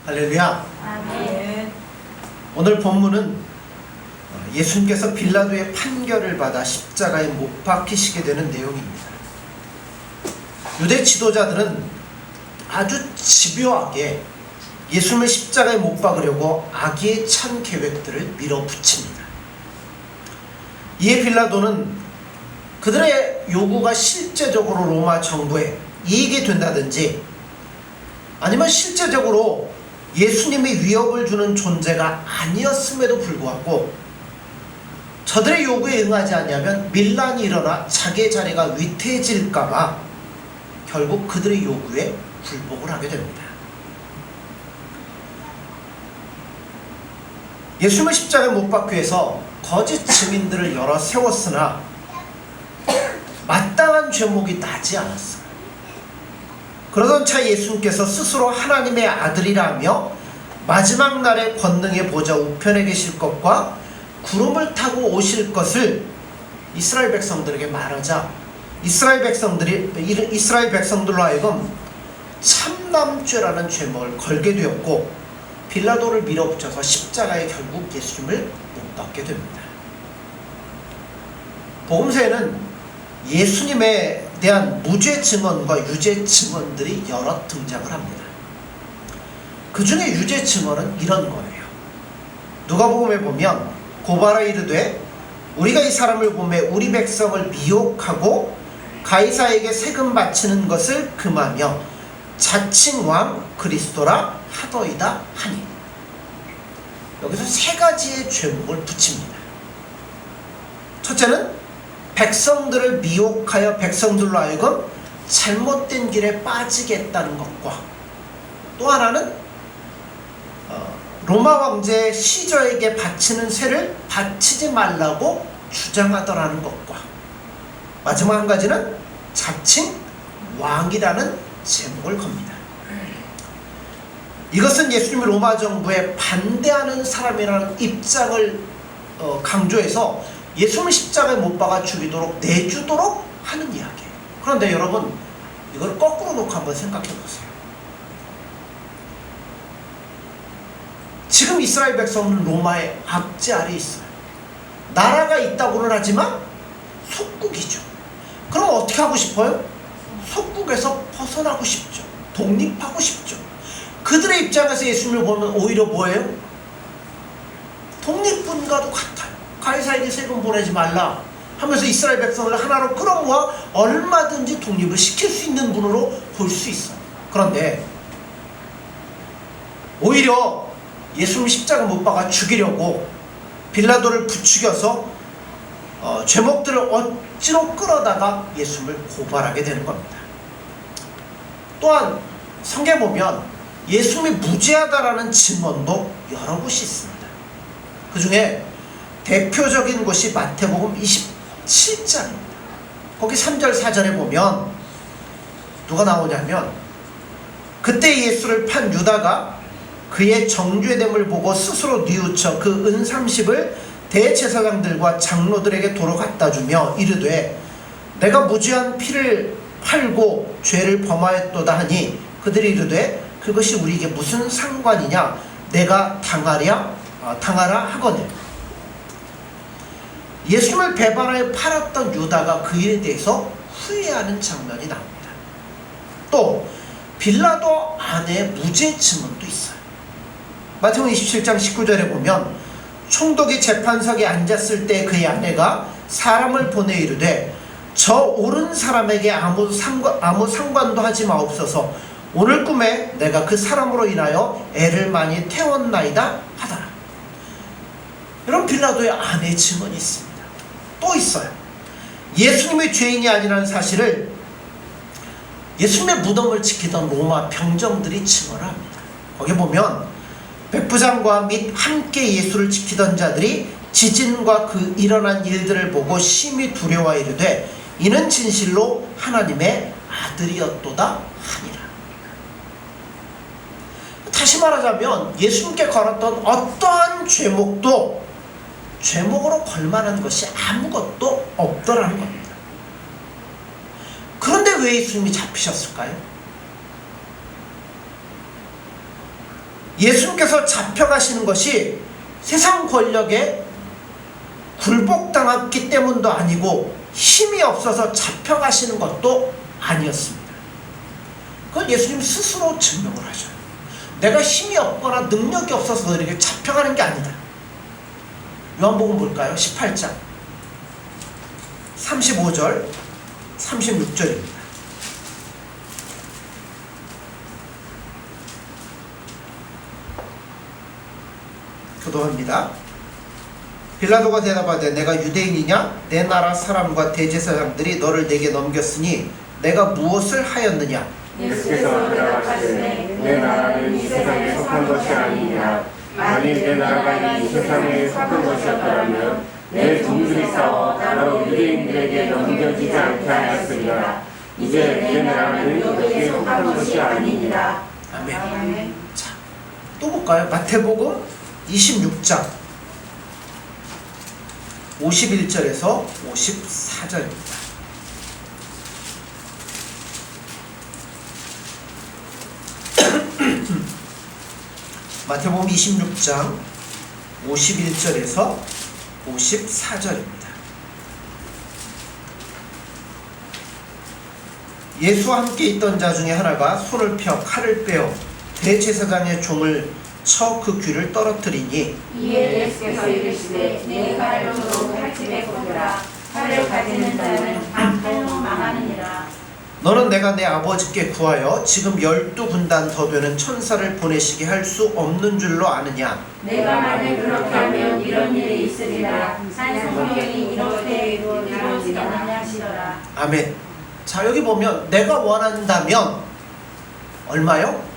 할렐루야. 아멘. 오늘 본문은 예수님께서 빌라도의 판결을 받아 십자가에 못 박히시게 되는 내용입니다. 유대 지도자들은 아주 집요하게 예수님을 십자가에 못 박으려고 악의에 찬 계획들을 밀어붙입니다. 이에 빌라도는 그들의 요구가 실제적으로 로마 정부에 이익이 된다든지 아니면 실제적으로 예수님이 위협을 주는 존재가 아니었음에도 불구하고 저들의 요구에 응하지 않으면 밀란이 일어나 자기의 자리가 위태해질까봐 결국 그들의 요구에 굴복을 하게 됩니다. 예수님을 십자가에 못 박기 위해서 거짓 증인들을 여러 세웠으나 마땅한 죄목이 나지 않았어요. 그러던 차에 예수님께서 스스로 하나님의 아들이라며 마지막 날에 권능의 보좌 우편에 계실 것과 구름을 타고 오실 것을 이스라엘 백성들에게 말하자 이스라엘 백성들로 하여금 참남죄라는 죄목을 걸게 되었고 빌라도를 밀어붙여서 십자가에 결국 예수님을 못 박게 됩니다. 복음서에는 예수님에 대한 무죄 증언과 유죄 증언들이 여러 등장을 합니다. 그 중에 유죄 증언은 이런 거예요. 누가복음에 보면 고발하 이르되 우리가 이 사람을 보매 우리 백성을 미혹하고 가이사에게 세금 바치는 것을 금하며 자칭 왕 그리스도라 하더이다 하니. 여기서 세 가지의 죄목을 붙입니다. 첫째는 백성들을 미혹하여 백성들로 하여금 잘못된 길에 빠지겠다는 것과 또 하나는 로마 왕제 시저에게 바치는 세를 바치지 말라고 주장하더라는 것과 마지막 한 가지는 자칭 왕이라는 제목을 겁니다. 이것은 예수님이 로마 정부에 반대하는 사람이라는 입장을 강조해서 예수님을 십자가에 못 박아 죽이도록 내주도록 하는 이야기예요. 그런데 여러분 이걸 거꾸로 놓고 한번 생각해 보세요. 지금 이스라엘 백성은 로마의 압제 아래에 있어요. 나라가 있다고는 하지만 속국이죠. 그럼 어떻게 하고 싶어요? 속국에서 벗어나고 싶죠. 독립하고 싶죠. 그들의 입장에서 예수님을 보면 오히려 뭐예요? 독립군과도 같아요. 가이사에게 세금 보내지 말라 하면서 이스라엘 백성을 하나로 끌어모아 얼마든지 독립을 시킬 수 있는 분으로 볼 수 있어요. 그런데 오히려 예수님 십자가 못 박아 죽이려고 빌라도를 부추겨서 죄목들을 억지로 끌어다가 예수님을 고발하게 되는 겁니다. 또한 성경에 보면 예수님이 무죄하다라는 증언도 여러 곳이 있습니다. 그 중에 대표적인 곳이 마태복음 27장입니다. 거기 3절 4절에 보면 누가 나오냐면 그때 예수를 판 유다가 그의 정죄됨을 보고 스스로 뉘우쳐 그 은 30을 대제사장들과 장로들에게 도로 갖다 주며 이르되 내가 무죄한 피를 팔고 죄를 범하였도다 하니 그들이 이르되 그것이 우리에게 무슨 상관이냐 내가 당하라 하거늘. 예수님을 배반하여 팔았던 유다가 그 일에 대해서 후회하는 장면이 나옵니다. 또 빌라도 아내의 무죄 증언도 있어요. 마태복음 27장 19절에 보면 총독이 재판석에 앉았을 때 그의 아내가 사람을 보내 이르되 저 옳은 사람에게 아무 상관도 하지 마옵소서 오늘 꿈에 내가 그 사람으로 인하여 애를 많이 태웠나이다 하더라. 여러분 빌라도의 아내의 증언이 있습니다. 또 있어요. 예수님이 죄인이 아니라는 사실을 예수님의 무덤을 지키던 로마 병정들이 증언을 합니다. 거기 보면 백부장과 및 함께 예수를 지키던 자들이 지진과 그 일어난 일들을 보고 심히 두려워 이르되 이는 진실로 하나님의 아들이었도다 하니라. 다시 말하자면 예수님께 걸었던 어떠한 죄목도 죄목으로 걸만한 것이 아무것도 없더라는 겁니다. 그런데 왜 예수님이 잡히셨을까요? 예수님께서 잡혀가시는 것이 세상 권력에 굴복당했기 때문도 아니고 힘이 없어서 잡혀가시는 것도 아니었습니다. 그건 예수님 스스로 증명을 하셔요. 내가 힘이 없거나 능력이 없어서 너에게 잡혀가는 게 아니다. 요한복음 볼까요? 18장 35절 36절입니다. 교도합니다. 빌라도가 대답하되 내가 유대인이냐? 내 나라 사람과 대제사장들이 너를 내게 넘겼으니 내가 무엇을 하였느냐? 예수께서 대답하시되 내 나라는 이 세상에 속한 것이 아니니라. 만일 내 나라가 이 세상에 속한 것이었더라면 내 종들이 싸워 나로 유대인들에게 넘겨지지 않게 하였으리라. 이제 내 나라는 너에게 속한 것이 아니니라. 아멘. 자, 또 볼까요? 마태복음 26장 51절에서 54절입니다. 마태복음 26장 51절에서 54절입니다. 예수와 함께 있던 자 중에 하나가 손을 펴 칼을 빼어 대제사장의 종을 쳐 그 귀를 떨어뜨리니 이에 예수께서 이르시되 내 칼로 너 칼집에 꽂으라. 칼을 가지는 자는 칼로 망하느니라. 너는 내가 내 아버지께 구하여 지금 12군단 더 되는 천사를 보내시게 할 수 없는 줄로 아느냐? 내가 만일 그렇게 하면 이런 일이 있으리라. 산 성경이 이렇게 이루어지지 않느냐 하시더라. 아멘. 자, 여기 보면 내가 원한다면 얼마요?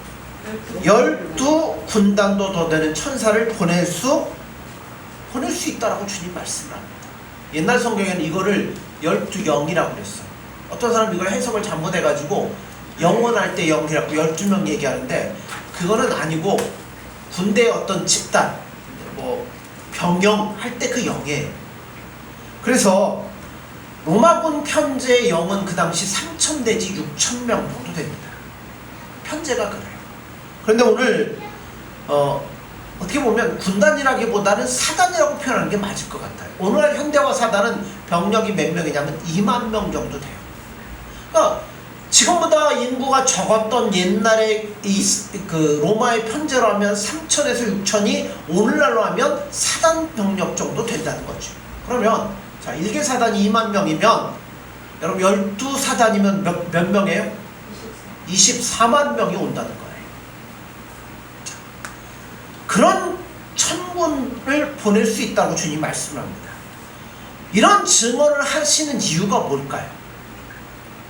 12군단도 더 되는 천사를 보낼 수 있다라고 주님 말씀을 합니다. 옛날 성경에는 이거를 12영이라고 그랬어요. 어떤 사람 이걸 해석을 잘못해가지고 영원할 때 영이라고 12명 얘기하는데 그거는 아니고 군대의 어떤 집단, 뭐 병영 할 때 그 영이에요. 그래서 로마군 편제의 영은 그 당시 3,000 내지 6,000명 정도 됩니다. 편제가 그래요. 그런데 오늘 어떻게 보면 군단이라기보다는 사단이라고 표현하는 게 맞을 것 같아요. 오늘날 현대화 사단은 병력이 몇 명이냐면 2만 명 정도 돼요. 그러니까 지금보다 인구가 적었던 옛날에 그 로마의 편제로 하면 3,000에서 6,000이 오늘날로 하면 사단 병력 정도 된다는 거죠. 그러면 자, 1개 사단이 2만 명이면 여러분 12사단이면 몇 명이에요? 24만 명이 온다는 거예요. 자, 그런 천군을 보낼 수 있다고 주님 말씀합니다. 이런 증언을 하시는 이유가 뭘까요?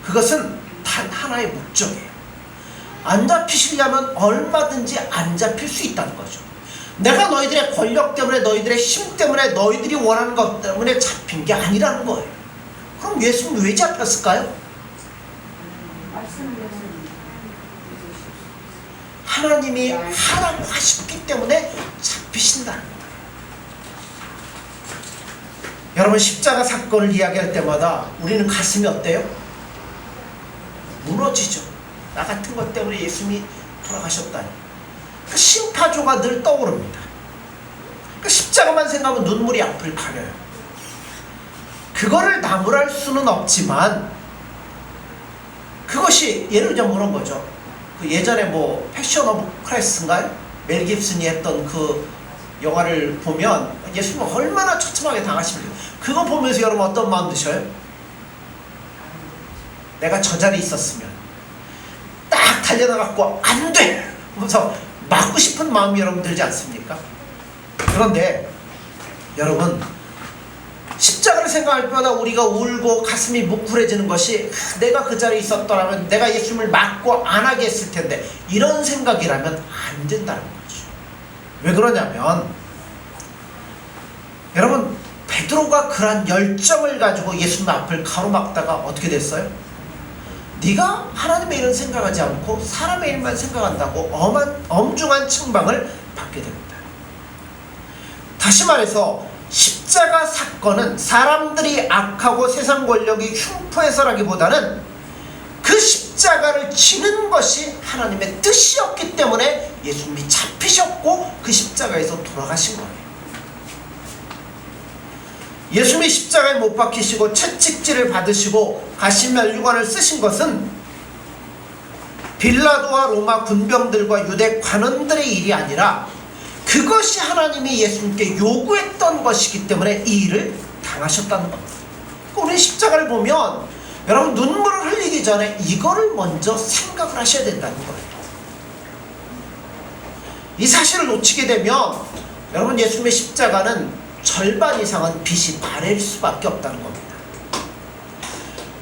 그것은 단 하나의 목적이에요. 안 잡히시려면 얼마든지 안 잡힐 수 있다는 거죠. 내가 너희들의 권력 때문에, 너희들의 힘 때문에, 너희들이 원하는 것 때문에 잡힌 게 아니라는 거예요. 그럼 예수님 왜 잡혔을까요? 하나님이 하라고 하셨기 때문에 잡히신다는 거예요. 여러분, 십자가 사건을 이야기할 때마다 우리는 가슴이 어때요? 무너지죠. 나 같은 것 때문에 예수님이 돌아가셨다니. 그 심파조가 늘 떠오릅니다. 그 십자가만 생각하면 눈물이 앞을 가려요. 그거를 나무랄 수는 없지만 그것이 예를 들면 그런 거죠. 그 예전에 뭐 패션 오브 크라이스트인가요? 멜 깁슨이 했던 그 영화를 보면 예수님은 얼마나 처참하게 당하십니까? 그거 보면서 여러분 어떤 마음 드셔요? 내가 저 자리에 있었으면 딱 달려나갔고 안 돼! 하면서 맞고 싶은 마음이 여러분 들지 않습니까? 그런데 여러분, 십자가를 생각할 때마다 우리가 울고 가슴이 뭉클해지는 것이 내가 그 자리에 있었더라면 내가 예수님을 맞고 안 하게 했을 텐데, 이런 생각이라면 안 된다는 거죠. 왜 그러냐면 여러분, 베드로가 그런 열정을 가지고 예수님 앞을 가로막다가 어떻게 됐어요? 네가 하나님의 일은 생각하지 않고 사람의 일만 생각한다고 엄중한 책망을 받게 됩니다. 다시 말해서 십자가 사건은 사람들이 악하고 세상 권력이 흉포해서라기보다는 그 십자가 십자가를 지는 것이 하나님의 뜻이었기 때문에 예수님이 잡히셨고 그 십자가에서 돌아가신 거예요. 예수님이 십자가에 못 박히시고 채찍질을 받으시고 가시면류관을 쓰신 것은 빌라도와 로마 군병들과 유대 관원들의 일이 아니라 그것이 하나님이 예수님께 요구했던 것이기 때문에 이 일을 당하셨다는 겁니다. 우리 십자가를 보면 여러분 눈물을 흘리기 전에 이거를 먼저 생각을 하셔야 된다는 거예요. 이 사실을 놓치게 되면 여러분 예수님의 십자가는 절반 이상은 빛이 바래일 수밖에 없다는 겁니다.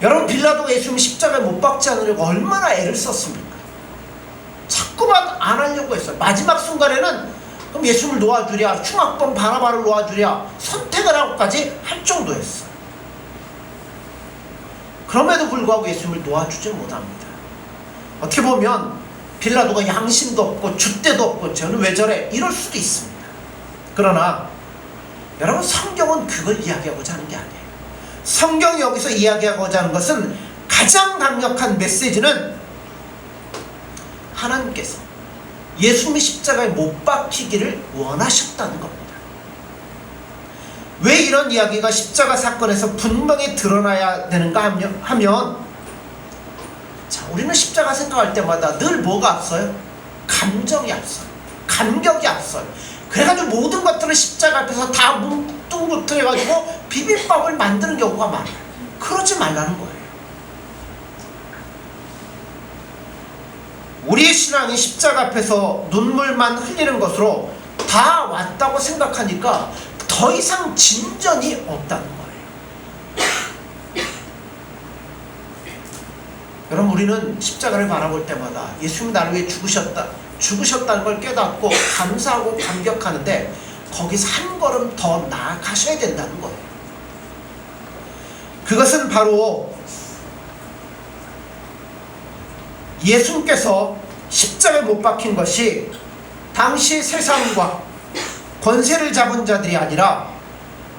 여러분 빌라도가 예수님 십자가에 못 박지 않으려고 얼마나 애를 썼습니까? 자꾸만 안 하려고 했어요. 마지막 순간에는 그럼 예수님을 놓아주랴, 흉악범 바나바를 놓아주랴 선택을 하고까지 할 정도였어요. 그럼에도 불구하고 예수님을 놓아주지 못합니다. 어떻게 보면 빌라도가 양심도 없고 줏대도 없고 저는 왜 저래 이럴 수도 있습니다. 그러나 여러분 성경은 그걸 이야기하고자 하는 게 아니에요. 성경이 여기서 이야기하고자 하는 것은 가장 강력한 메시지는 하나님께서 예수님이 십자가에 못 박히기를 원하셨다는 겁니다. 왜 이런 이야기가 십자가 사건에서 분명히 드러나야 되는가 하면 자, 우리는 십자가 생각할 때마다 늘 뭐가 앞서요? 감정이 앞서요. 감격이 앞서요. 그래가지고 모든 것들을 십자가 앞에서 다 뭉뚱그려가지고 비빔밥을 만드는 경우가 많아요. 그러지 말라는 거예요. 우리의 신앙이 십자가 앞에서 눈물만 흘리는 것으로 다 왔다고 생각하니까 더 이상 진전이 없다는 거예요. 여러분 우리는 십자가를 바라볼 때마다 예수님 나를 위해 죽으셨다는 걸 깨닫고 감사하고 감격하는데 거기서 한 걸음 더 나아가셔야 된다는 거예요. 그것은 바로 예수님께서 십자가에 못 박힌 것이 당시 세상과 권세를 잡은 자들이 아니라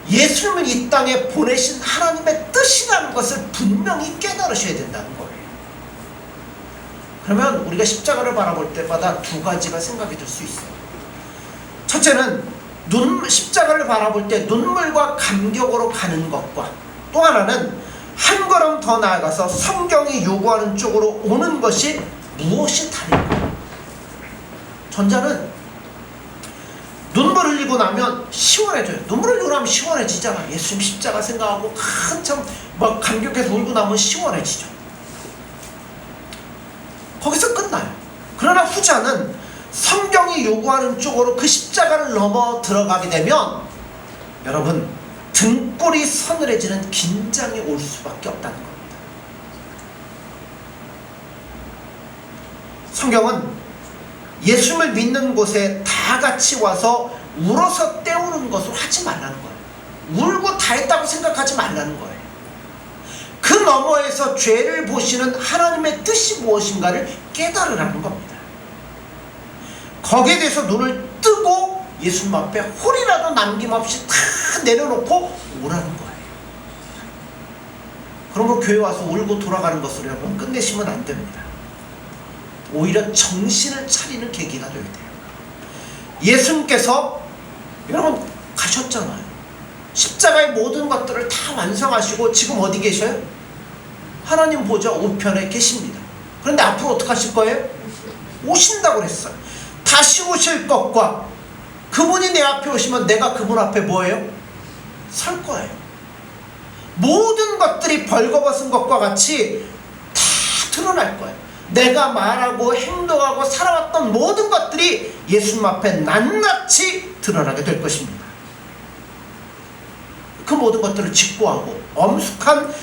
예수님을 이 땅에 보내신 하나님의 뜻이라는 것을 분명히 깨달으셔야 된다는 거예요. 그러면 우리가 십자가를 바라볼 때마다 두 가지가 생각이 들 수 있어요. 첫째는 십자가를 바라볼 때 눈물과 감격으로 가는 것과 또 하나는 한 걸음 더 나아가서 성경이 요구하는 쪽으로 오는 것이 무엇이 다른가? 전자는 눈물 흘리고 나면 시원해져요. 눈물 흘리고 나면 시원해지잖아. 예수님 십자가 생각하고 한참 막 감격해서 울고 나면 시원해지죠. 거기서 끝나요. 그러나 후자는 성경이 요구하는 쪽으로 그 십자가를 넘어 들어가게 되면 여러분 등골이 서늘해지는 긴장이 올 수밖에 없다는 겁니다. 성경은 예수님을 믿는 곳에 다 같이 와서 울어서 때우는 것을 하지 말라는 거예요. 울고 다 했다고 생각하지 말라는 거예요. 그 너머에서 죄를 보시는 하나님의 뜻이 무엇인가를 깨달으라는 겁니다. 거기에 대해서 눈을 뜨고 예수님 앞에 홀이라도 남김없이 다 내려놓고 오라는 거예요. 그러면 교회 와서 울고 돌아가는 것으로 여러분 끝내시면 안 됩니다. 오히려 정신을 차리는 계기가 되어야 돼요. 예수님께서 여러분 가셨잖아요. 십자가의 모든 것들을 다 완성하시고 지금 어디 계셔요? 하나님 보좌 우편에 계십니다. 그런데 앞으로 어떻게 하실 거예요? 오신다고 그랬어요. 다시 오실 것과 그분이 내 앞에 오시면 내가 그분 앞에 뭐예요? 설 거예요. 모든 것들이 벌거벗은 것과 같이 다 드러날 거예요. 내가 말하고 행동하고 살아왔던 모든 것들이 예수님 앞에 낱낱이 드러나게 될 것입니다. 그 모든 것들을 직고하고 엄숙한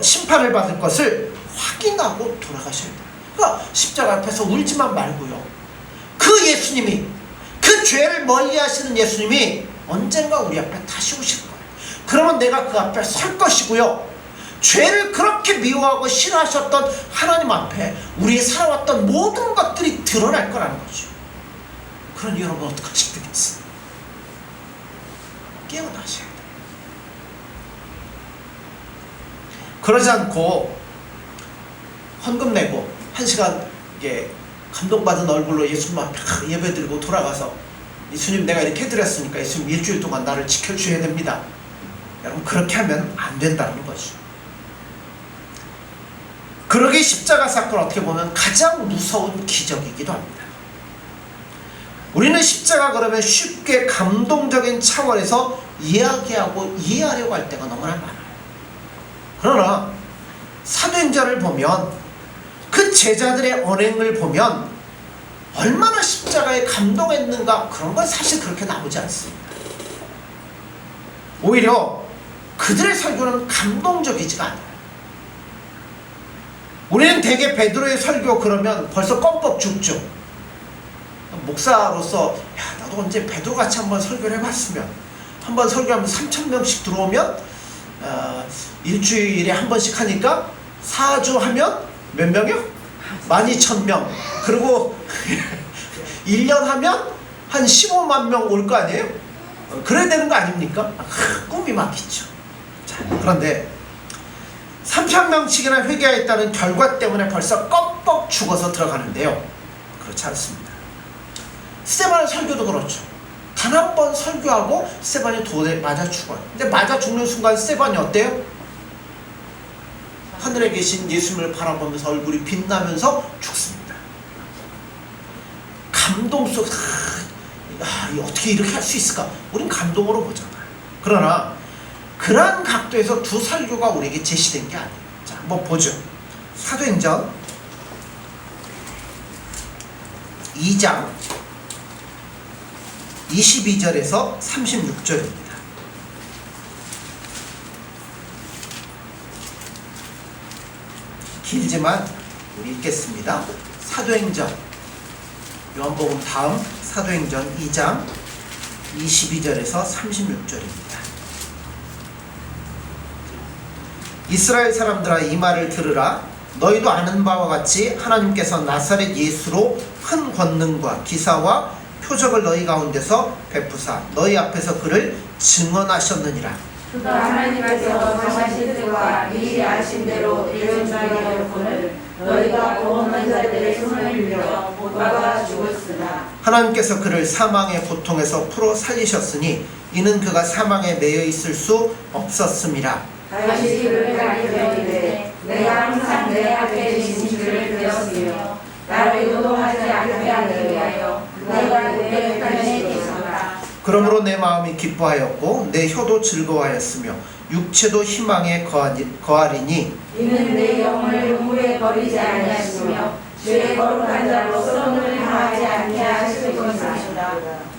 심판을 받을 것을 확인하고 돌아가셔야 돼요. 그러니까 십자가 앞에서 울지만 말고요. 그 예수님이, 그 죄를 멀리 하시는 예수님이 언젠가 우리 앞에 다시 오실 거예요. 그러면 내가 그 앞에 설 것이고요. 죄를 그렇게 미워하고 싫어하셨던 하나님 앞에 우리의 살아왔던 모든 것들이 드러날 거라는 거죠. 그러니 여러분 어떻게 하시면 되겠어요? 깨어나셔야 돼요. 그러지 않고 헌금 내고 1시간 이게 감동받은 얼굴로 예수님 앞에 예배드리고 돌아가서 예수님 내가 이렇게 해드렸으니까 예수님 일주일 동안 나를 지켜주셔야 됩니다. 여러분 그렇게 하면 안 된다는 거죠. 그러게 십자가 사건 어떻게 보면 가장 무서운 기적이기도 합니다. 우리는 십자가 그러면 쉽게 감동적인 차원에서 이야기하고 이해하려고 할 때가 너무나 많아요. 그러나 사도행전을 보면 그 제자들의 언행을 보면 얼마나 십자가에 감동했는가 그런 건 사실 그렇게 나오지 않습니다. 오히려 그들의 설교는 감동적이지가 않아요. 우리는 대개 베드로의 설교 그러면 벌써 껌뻑 죽죠. 목사로서 야 나도 언제 베드로같이 한번 설교를 해봤으면, 한번 설교하면 3,000명씩 들어오면 일주일에 한 번씩 하니까 4주 하면 몇 명이요? 12,000명. 그리고 1년 하면 한 15만 명 올 거 아니에요? 그래야 되는 거 아닙니까? 꿈이 막히죠. 자, 그런데 3,000명씩이나 회개했다는 결과 때문에 벌써 껌뻑 죽어서 들어가는데요. 그렇지 않습니다. 스데반의 설교도 그렇죠. 단 한 번 설교하고 스데반이 돌에 맞아 죽어요. 근데 맞아 죽는 순간 스데반이 어때요? 하늘에 계신 예수님을 바라보면서 얼굴이 빛나면서 죽습니다. 감동 속에서 어떻게 이렇게 할 수 있을까? 우린 감동으로 보잖아요. 그러나 그러한 각도에서 두 설교가 우리에게 제시된 게 아니에요. 자, 한번 보죠. 사도행전 2장 22절에서 36절입니다. 길지만 우리 읽겠습니다. 사도행전 요한복음 다음 사도행전 2장 22절에서 36절입니다. 이스라엘 사람들아 이 말을 들으라. 너희도 아는 바와 같이 하나님께서 나사렛 예수로 큰 권능과 기사와 표적을 너희 가운데서 베푸사 너희 앞에서 그를 증언하셨느니라. 그가 하나님께서 정하신 뜻과 미리 아신 대로 예언자에게 하였거늘 너희가 보험한 자들의 손을 빌려 못 박아 죽었으나 하나님께서 그를 사망의 고통에서 풀어 살리셨으니 이는 그가 사망에 매여 있을 수 없었음이라. 다시 그를 가리키되 내가 항상 내 앞에 계신 줄을 배웠으며 나를 요동하지 않게 하기 위하여 내가 내 편에 계셨다. 그러므로 내 마음이 기뻐하였고 내 혀도 즐거워하였으며 육체도 희망에 거하리니 이는 내 영을 우물에 버리지 아니하시며 주의 거룩한 자로 썩음을 당하지 않게 하실 것이다.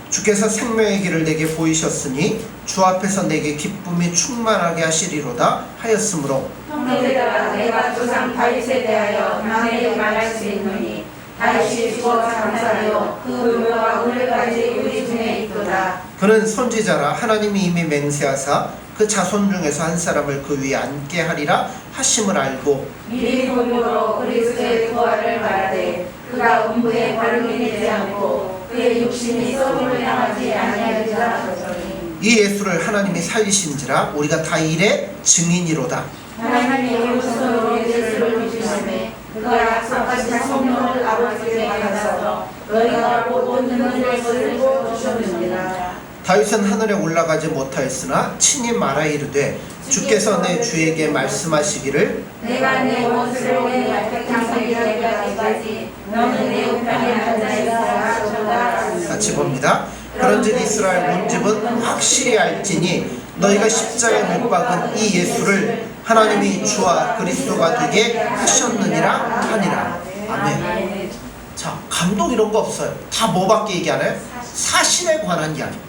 주께서 생명의 길을 내게 보이셨으니 주 앞에서 내게 기쁨이 충만하게 하시리로다 하였으므로 형제들아 내가 조상 다윗에 대하여 만에 말할 수 있노니 다윗이 죽어 감사하여 그 묘가 오늘까지 우리 중에 있도다. 그는 선지자라 하나님이 이미 맹세하사 그 자손 중에서 한 사람을 그 위에 앉게 하리라 하심을 알고 미리 본으로 그리스도의 부활을 말하되 그가 음부에 발음이 되지 않고 그의 육신이 썩음을 당하지 아니하리라 하더니 이 예수를 하나님이 살리신지라 우리가 다 일의 증인이로다. 하나님이 오른손으로 예수를 주시매 그가 약속하신 성령을 아버지께 받아서 너희가 곧 얻는 것을 주셨느니라. 다윗은 하늘에 올라가지 못하였으나 친히 말하 이르되 주께서 내 주에게 말씀하시기를 내가 내 원수를 내 앞에 당선이 되기까지 너는 내 우편에 앉아있으라. 같이 봅니다. 그런즉 이스라엘 온 집은 확실히 알지니 너희가 십자가에 못 박은 이 예수를 하나님이 주와 그리스도가 되게 하셨느니라 하니라. 아멘. 자, 감동 이런 거 없어요. 다 뭐밖에 얘기 안 해요? 사실에 관한 이야기입니다.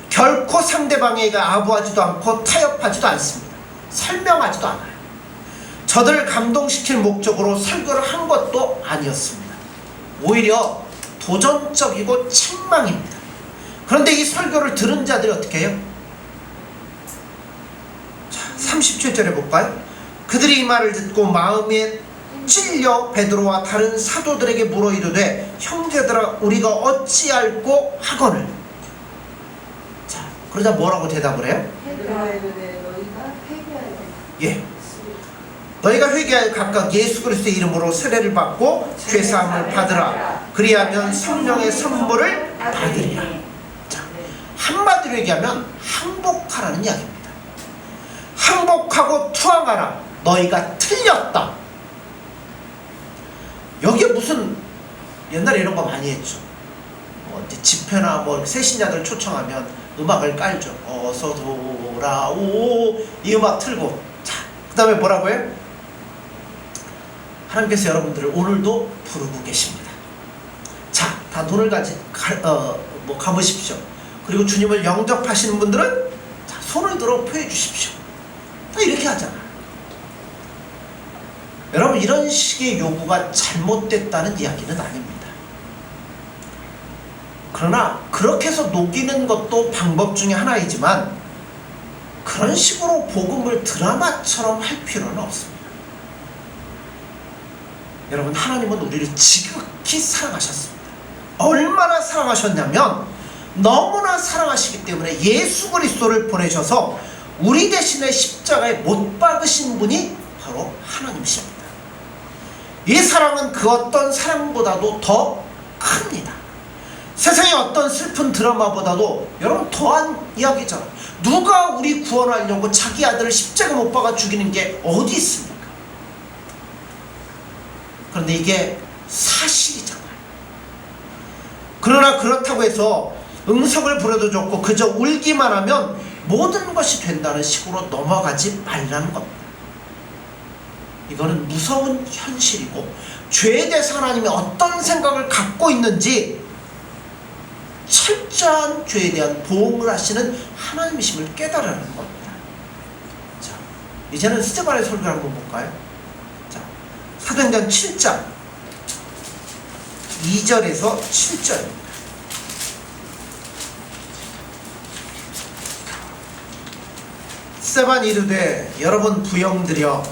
결코 상대방에게 아부하지도 않고 타협하지도 않습니다. 설명하지도 않아요. 저들을 감동시킬 목적으로 설교를 한 것도 아니었습니다. 오히려 도전적이고 책망입니다. 그런데 이 설교를 들은 자들이 어떻게 해요? 자, 37절에 볼까요? 그들이 이 말을 듣고 마음에 찔려 베드로와 다른 사도들에게 물어 이르되 형제들아 우리가 어찌할꼬 하거늘. 자, 그러자 뭐라고 대답을 해요? 예. 너희가 회개하여 각각 예수 그리스도의 이름으로 세례를 받고 죄사함을 받으라. 그리하면 성령의 선물을 받으리라. 자, 한마디로 얘기하면 항복하라는 이야기입니다. 항복하고 투항하라. 너희가 틀렸다. 여기에 무슨 옛날에 이런 거 많이 했죠. 이제 집회나 뭐 새신자들 초청하면 음악을 깔죠. 어서 돌아오 이 음악 틀고, 자, 그 다음에 뭐라고 해요? 하나님께서 여러분들을 오늘도 부르고 계십니다. 자, 다 눈을 감으십시오. 그리고 주님을 영접하시는 분들은 자, 손을 들어 표해 주십시오. 다 이렇게 하잖아요. 여러분, 이런 식의 요구가 잘못됐다는 이야기는 아닙니다. 그러나 그렇게 해서 녹이는 것도 방법 중에 하나이지만 그런 식으로 복음을 드라마처럼 할 필요는 없습니다. 여러분, 하나님은 우리를 지극히 사랑하셨습니다. 얼마나 사랑하셨냐면 너무나 사랑하시기 때문에 예수 그리스도를 보내셔서 우리 대신에 십자가에 못 박으신 분이 바로 하나님이십니다. 이 사랑은 그 어떤 사랑보다도 더 큽니다. 세상의 어떤 슬픈 드라마보다도 여러분 더한 이야기잖아요. 누가 우리 구원하려고 자기 아들을 십자가 못 박아 죽이는 게 어디 있습니까? 그런데 이게 사실이잖아요. 그러나 그렇다고 해서 응석을 부려도 좋고 그저 울기만 하면 모든 것이 된다는 식으로 넘어가지 말라는 겁니다. 이거는 무서운 현실이고 죄에 대해서 하나님이 어떤 생각을 갖고 있는지 철저한 죄에 대한 보응을 하시는 하나님이심을 깨달으라는 겁니다. 자, 이제는 스데반의 설교를 한번 볼까요? 자, 사도행전 7장 2절에서 7절입니다. 스데반이 이르되 여러분 부영들여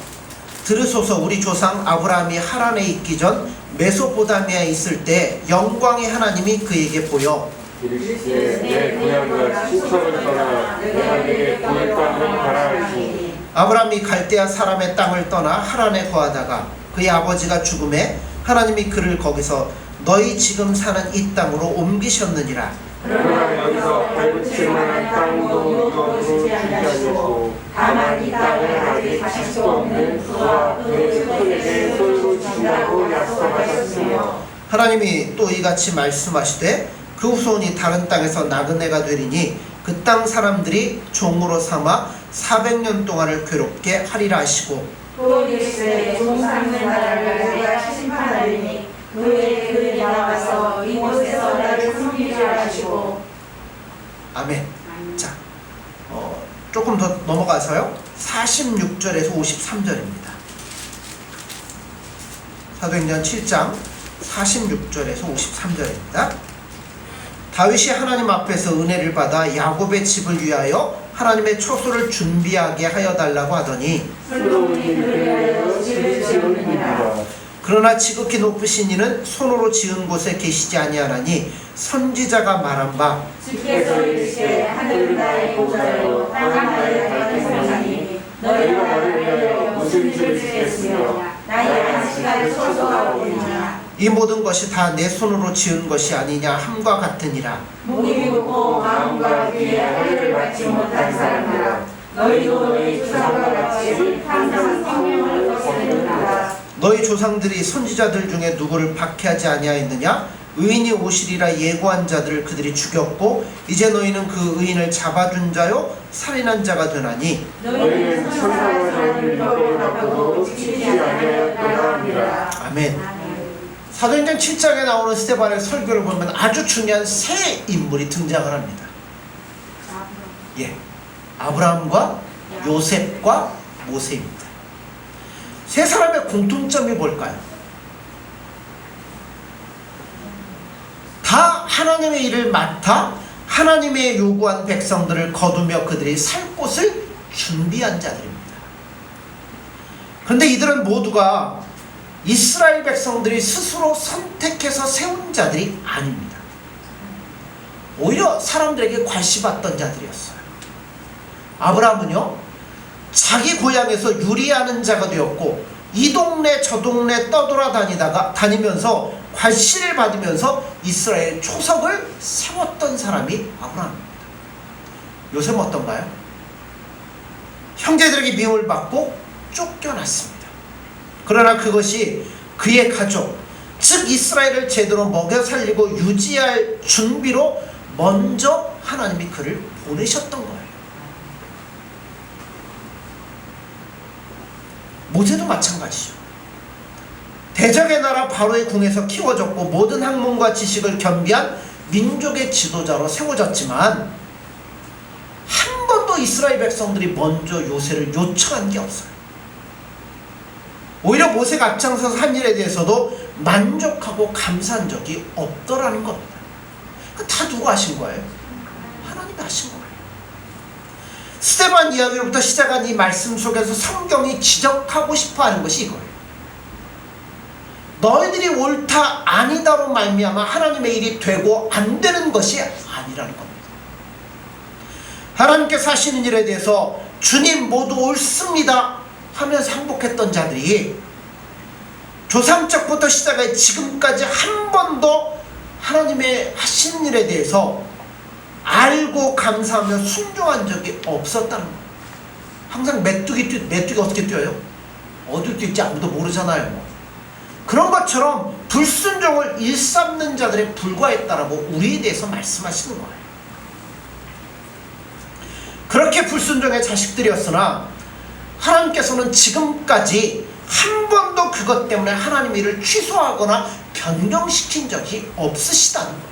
들으소서. 우리 조상 아브라함이 하란에 있기 전 메소포타미아에 있을 때 영광의 하나님이 그에게 보여 이르시되 내 고향과 친척을 떠나 내가 네게 보일 땅으로 가라 하시니 아브라함이 갈대아 사람의 땅을 떠나 하란에 거하다가 그의 아버지가 죽음에 하나님이 그를 거기서 너희 지금 사는 이 땅으로 옮기셨느니라. 그러나 여기서 발붙일 만한 땅도 이것으로 주지 않으시고 다만 이 땅을 아직 가실 수 없는 그와 그의 손에게 소유로 주신다고 약속하셨으며 하나님이 또 이같이 말씀하시되 그 후손이 다른 땅에서 나그네가 되리니 그 땅 사람들이 종으로 삼아 400년 동안을 괴롭게 하리라 하시고 또 이르시되 종 삼는 나라를 내가 심판하리니 그의 그들이 나와서 이곳에서 나를 섬기리라 하시고. 아멘. 자, 조금 더 넘어가서요 46절에서 53절입니다. 사도행전 7장 46절에서 53절입니다. 다윗이 하나님 앞에서 은혜를 받아 야곱의 집을 위하여 하나님의 처소를 준비하게 하여 달라고 하더니 그러나 지극히 높으신 이는 손으로 지은 곳에 계시지 아니하나니 선지자가 말한 바 주께서 이르시되 하늘은 나의 보좌요 땅은 나의 발등이니 너희가 나를 위하여 무슨 일을 지겠으며 나의 안식할 처소가 어디냐. 이 모든 것이 다 내 손으로 지은 것이 아니냐 함과 같으니라. 목이 굵고 마음과 귀에 허리를 받지 못한 사람들아 너희도 너희 조상과 같이 항상 성령을 거스르는도다. 너희 조상들이 선지자들 중에 누구를 박해하지 아니하였느냐? 의인이 오시리라 예고한 자들을 그들이 죽였고 이제 너희는 그 의인을 잡아준 자요 살인한 자가 되나니 너희는 천사와 자를 벽으로 닦아도 지키지 아니하였도다 하니라. 아멘. 사도행전 7장에 나오는 스데반의 설교를 보면 아주 중요한 세 인물이 등장을 합니다. 예, 아브라함과 요셉과 모세입니다. 세 사람의 공통점이 뭘까요? 다 하나님의 일을 맡아 하나님의 요구한 백성들을 거두며 그들이 살 곳을 준비한 자들입니다. 그런데 이들은 모두가 이스라엘 백성들이 스스로 선택해서 세운 자들이 아닙니다. 오히려 사람들에게 괄시받던 자들이었어요. 아브라함은요 자기 고향에서 유리하는 자가 되었고 이 동네 저 동네 다니면서 괄시를 받으면서 이스라엘 초석을 세웠던 사람이 아브라함입니다. 요셉은 어떤가요? 형제들에게 미움을 받고 쫓겨났습니다. 그러나 그것이 그의 가족, 즉 이스라엘을 제대로 먹여 살리고 유지할 준비로 먼저 하나님이 그를 보내셨던 거예요. 모세도 마찬가지죠. 대적의 나라 바로의 궁에서 키워졌고 모든 학문과 지식을 겸비한 민족의 지도자로 세워졌지만 한 번도 이스라엘 백성들이 먼저 요셉을 요청한 게 없어요. 오히려 모세가 앞장서서 한 일에 대해서도 만족하고 감사한 적이 없더라는 겁니다. 다 누가 하신 거예요? 하나님이 하신 거예요. 스데반 이야기로부터 시작한 이 말씀 속에서 성경이 지적하고 싶어하는 것이 이거예요. 너희들이 옳다 아니다로 말미암아 하나님의 일이 되고 안 되는 것이 아니라는 겁니다. 하나님께서 하시는 일에 대해서 주님 모두 옳습니다 하면서 항복했던 자들이 조상적부터 시작해 지금까지 한 번도 하나님의 하시는 일에 대해서 알고 감사하며 순종한 적이 없었다는 거예요. 항상 메뚜기 어떻게 뛰어요? 어딜 뛰지 아무도 모르잖아요. 그런 것처럼 불순종을 일삼는 자들에 불과했다라고 우리에 대해서 말씀하시는 거예요. 그렇게 불순종의 자식들이었으나 하나님께서는 지금까지 한 번도 그것 때문에 하나님 일을 취소하거나 변경시킨 적이 없으시다는 거예요.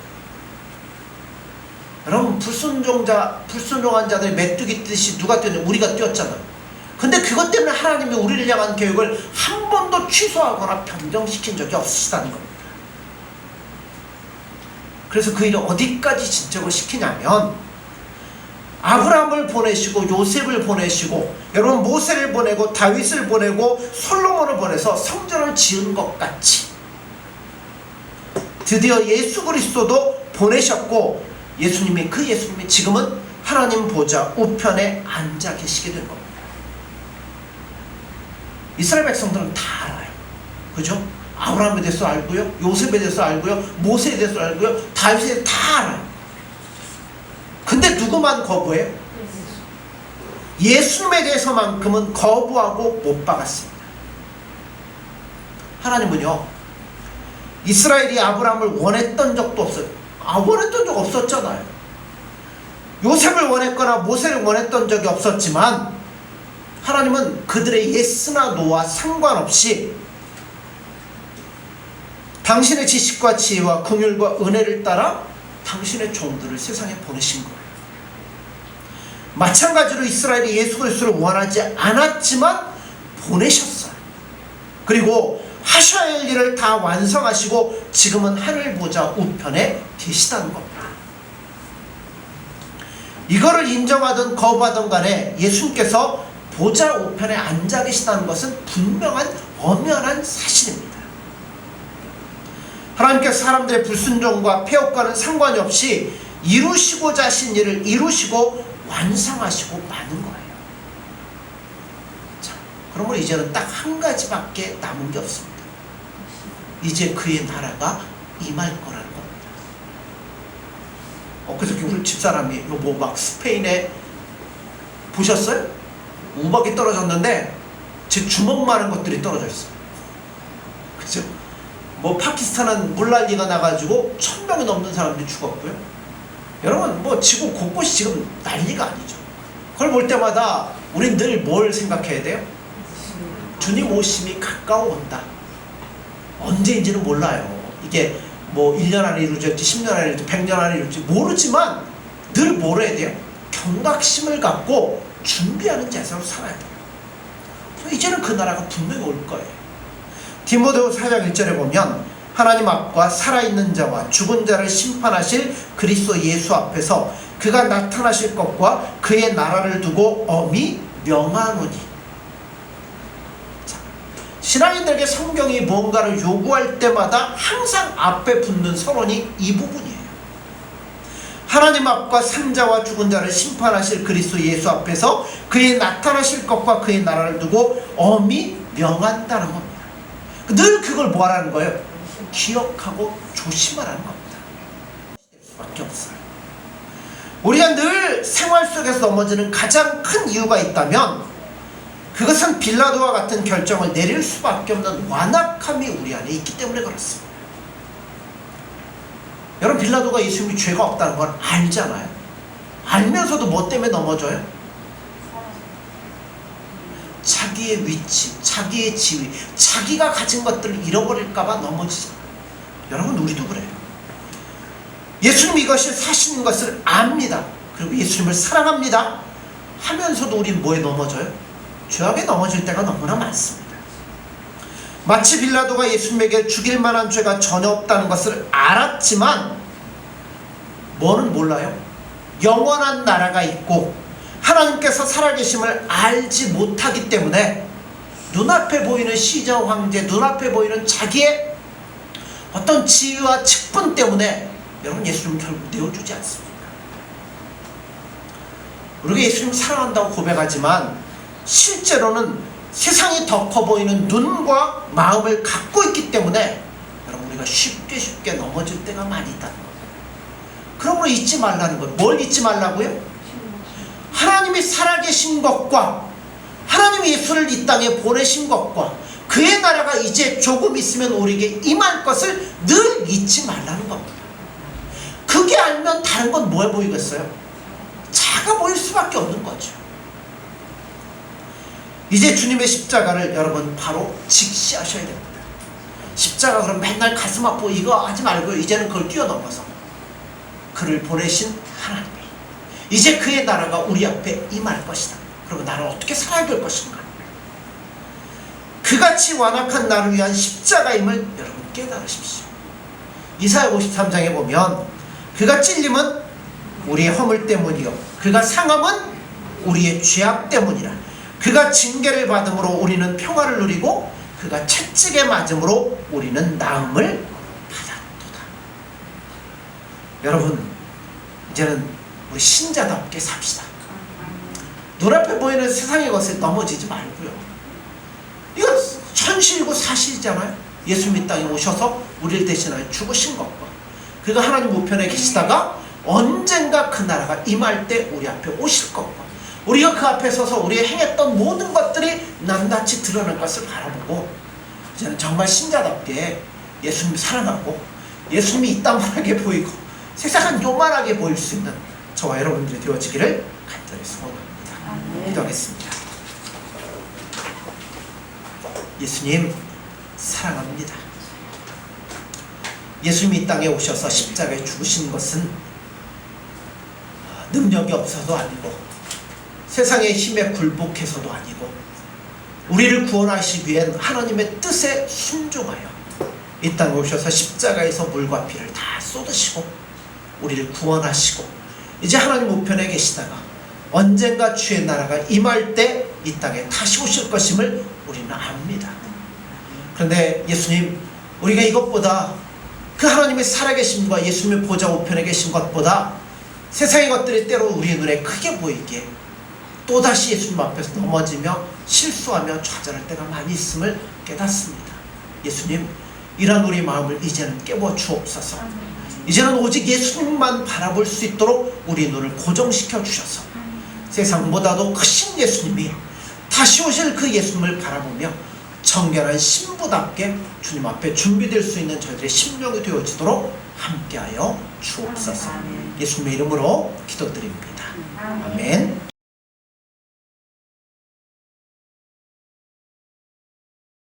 여러분 불순종한 자들이 메뚜기 뛰듯이 누가 뛰었냐? 우리가 뛰었잖아요. 근데 그것 때문에 하나님이 우리를 향한 계획을 한 번도 취소하거나 변경시킨 적이 없으시다는 겁니다. 그래서 그 일을 어디까지 진척을 시키냐면 아브라함을 보내시고 요셉을 보내시고 여러분 모세를 보내고 다윗을 보내고 솔로몬을 보내서 성전을 지은 것 같이 드디어 예수 그리스도도 보내셨고 예수님이 지금은 하나님 보좌 우편에 앉아 계시게 된 겁니다. 이스라엘 백성들은 다 알아요. 그죠? 아브라함에 대해서 알고요, 요셉에 대해서 알고요, 모세에 대해서 알고요, 다윗에 대해서 다 알아요. 근데 누구만 거부해요? 예수님에 대해서만큼은 거부하고 못 박았습니다. 하나님은요, 이스라엘이 아브라함을 원했던 적도 없어요. 원했던 적 없었잖아요. 요셉을 원했거나 모세를 원했던 적이 없었지만 하나님은 그들의 예스나 노와 상관없이 당신의 지식과 지혜와 긍휼과 은혜를 따라 당신의 종들을 세상에 보내신 거예요. 마찬가지로 이스라엘이 예수 그리스도를 원하지 않았지만 보내셨어요. 그리고 하셔야 할 일을 다 완성하시고 지금은 하늘 보좌 우편에 계시다는 겁니다. 이거를 인정하든 거부하든 간에 예수님께서 보좌 우편에 앉아 계시다는 것은 분명한 엄연한 사실입니다. 하나님께서 사람들의 불순종과 폐역과는 상관이 없이 이루시고자 하신 일을 이루시고 완성하시고 마는 거예요. 자, 그러면 이제는 딱 한 가지밖에 남은 게 없습니다. 이제 그의 나라가 임할 거라는 겁니다. 그저께 우리 집사람이 막 스페인에 보셨어요? 우박이 떨어졌는데 제 주먹만한 것들이 떨어져 있어요. 그죠? 파키스탄은 물난리가 나가지고 1000명이 넘는 사람들이 죽었고요. 여러분 지구 곳곳이 지금 난리가 아니죠. 그걸 볼 때마다 우린 늘 뭘 생각해야 돼요? 주님 오심이 가까워온다. 언제인지는 몰라요. 이게 1년 안에 이루어질지 10년 안에 이루어질지 100년 안에 이루어질지 모르지만 늘 뭘 해야 돼요? 경각심을 갖고 준비하는 자세로 살아야 돼요. 이제는 그 나라가 분명히 올 거예요. 디모데후서 4장 1절에 보면 하나님 앞과 살아있는 자와 죽은 자를 심판하실 그리스도 예수 앞에서 그가 나타나실 것과 그의 나라를 두고 엄히 명하노니. 신앙인들에게 성경이 뭔가를 요구할 때마다 항상 앞에 붙는 서론이 이 부분이에요. 하나님 앞과 산자와 죽은 자를 심판하실 그리스도 예수 앞에서 그의 나타나실 것과 그의 나라를 두고 엄히 명한다는 겁니다. 늘 그걸 뭐하라는 거예요? 기억하고 조심하라는 겁니다. 수밖에 없어요. 우리가 늘 생활 속에서 넘어지는 가장 큰 이유가 있다면 그것은 빌라도와 같은 결정을 내릴 수밖에 없는 완악함이 우리 안에 있기 때문에 그렇습니다. 여러분, 빌라도가 예수님이 죄가 없다는 걸 알잖아요. 알면서도 뭐 때문에 넘어져요? 자기의 위치, 자기의 지위, 자기가 가진 것들을 잃어버릴까봐 넘어지잖아요. 여러분, 우리도 그래요. 예수님 이것이 사실인 것을 압니다. 그리고 예수님을 사랑합니다. 하면서도 우리는 뭐에 넘어져요? 죄악에 넘어질 때가 너무나 많습니다. 마치 빌라도가 예수님에게 죽일 만한 죄가 전혀 없다는 것을 알았지만 뭐는 몰라요? 영원한 나라가 있고 하나님께서 살아계심을 알지 못하기 때문에 눈앞에 보이는 시저 황제, 눈앞에 보이는 자기의 어떤 지위와 직분 때문에 여러분, 예수님은 결국 내어주지 않습니다. 우리가 예수님을 사랑한다고 고백하지만 실제로는 세상이 더 커 보이는 눈과 마음을 갖고 있기 때문에 여러분, 우리가 쉽게 넘어질 때가 많이 있다는 거예요. 그러므로 잊지 말라는 거예요. 뭘 잊지 말라고요? 하나님이 살아계신 것과 하나님이 예수를 이 땅에 보내신 것과 그의 나라가 이제 조금 있으면 우리에게 임할 것을 늘 잊지 말라는 겁니다. 그게 알면 다른 건 뭐해 보이겠어요? 작아 보일 수밖에 없는 거죠. 이제 주님의 십자가를 여러분 바로 직시하셔야 됩니다. 십자가 그럼 맨날 가슴 아프고 이거 하지 말고요. 이제는 그걸 뛰어넘어서 그를 보내신 하나님이 이제 그의 나라가 우리 앞에 임할 것이다. 그리고 나를 어떻게 살아야 될 것인가? 그같이 완악한 나를 위한 십자가임을 여러분 깨달으십시오. 이사야 53장에 보면 그가 찔림은 우리의 허물 때문이요 그가 상함은 우리의 죄악 때문이라. 그가 징계를 받음으로 우리는 평화를 누리고 그가 채찍에 맞음으로 우리는 나음을 받았도다. 여러분, 이제는 우리 신자답게 삽시다. 눈앞에 보이는 세상의 것에 넘어지지 말고요. 이거 현실이고 사실이잖아요. 예수님이 땅에 오셔서 우리를 대신하여 죽으신 것과 그가 하나님 우편에 계시다가 언젠가 그 나라가 임할 때 우리 앞에 오실 것과 우리가 그 앞에 서서 우리가 행했던 모든 것들이 낱낱이 드러날 것을 바라보고 이제는 정말 신자답게 예수님을 사랑하고 예수님이 이따만하게 보이고 세상은 요만하게 보일 수 있는 저와 여러분들이 되어지기를 간절히 소원합니다. 기도하겠습니다. 예수님 사랑합니다. 예수님이 이 땅에 오셔서 십자가에 죽으신 것은 능력이 없어도 아니고 세상의 힘에 굴복해서도 아니고 우리를 구원하시기 위한 하나님의 뜻에 순종하여 이 땅에 오셔서 십자가에서 물과 피를 다 쏟으시고 우리를 구원하시고 이제 하나님 우편에 계시다가 언젠가 주의 나라가 임할 때 이 땅에 다시 오실 것임을 우리는 압니다. 그런데 예수님, 우리가 이것보다 그 하나님의 살아계심과 예수님의 보좌 우편에 계신 것보다 세상의 것들이 때로 우리의 눈에 크게 보이기에 또다시 예수님 앞에서 넘어지며 실수하며 좌절할 때가 많이 있음을 깨닫습니다. 예수님, 이런 우리 마음을 이제는 깨워 주옵소서. 이제는 오직 예수님만 바라볼 수 있도록 우리 눈을 고정시켜 주셔서 세상보다도 크신 예수님이 다시 오실 그 예수님을 바라보며 정결한 신부답게 주님 앞에 준비될 수 있는 저희들의 심령이 되어지도록 함께하여 주옵소서. 예수님의 이름으로 기도드립니다. 아멘.